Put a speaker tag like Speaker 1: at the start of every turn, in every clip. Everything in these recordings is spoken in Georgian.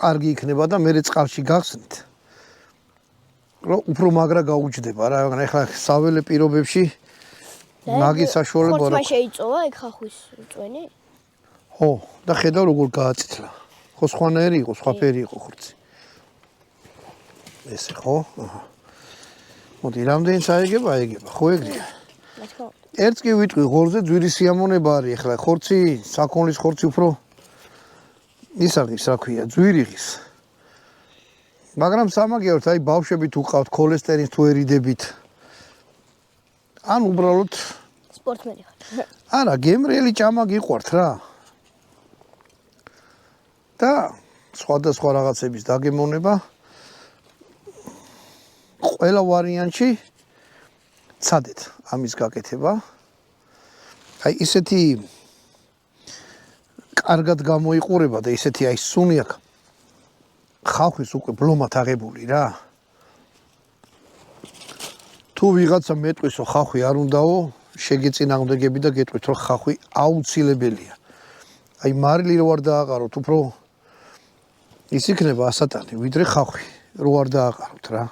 Speaker 1: კარგი იქნება და მე წყალში გახსნით. რომ უფრო მაგრა გაუჯდება რა, მაგრამ ეხლა საველე პირობებში მაგის საშუალება
Speaker 2: ხორცმა შეიწოვა ეგ ხახვის წვენი?
Speaker 1: ხო, და ხედავ როგორ გააწითლა. ხო სხვანაირი იყო, სხვა ფერი იყო ხორცი. ესე ხო? აჰა. მოდი, რამდენი წაიგება, აიგება, ხო ეგრეა. ერთს კი ვიტყვი, ღორზე ძვირის სიამონება არის, ეხლა ხორცი, საქონლის ხორცი უფრო ის არის, რა ქვია, ძვირიღის. მაგრამ სამაგიეროდ, აი ბავშვები თუ ყავთ, ქოლესტერინს თუ ერიდებით. ან უბრალოდ
Speaker 2: სპორტმენი ხარ.
Speaker 1: არა, გემრიელი ჭამა გიყვართ რა. და სხვადასხვა რაღაცების დაგემონება ყველა ვარიანტში ცადეთ ამის გაკეთება. აი ისეთი კარგად გამოიყურება და ისეთი აი სუნი აქვს ხახვის უკვე ბლომად აღებული რა. თუ ვიღაცა მეტყვისო ხახვი არ უნდაო, შეგეწინააღმდეგები და გეტყვით რომ ხახვი აუცილებელია. აი მარილი რო არ დააყაროთ, უფრო ის იქნება ასატანი, ვიდრე ხახვი რო არ დააყაროთ რა.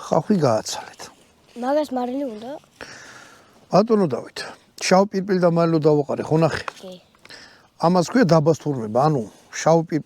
Speaker 1: ხახვი გააცალეთ.
Speaker 2: მაგას მარილი უნდა?
Speaker 1: ბატონო დავით, შავ პირპილ და მარილო დავაყარე, ხო ნახე?
Speaker 2: კი.
Speaker 1: ამას ქვია დაბასთურმება, ანუ შავ პირპილ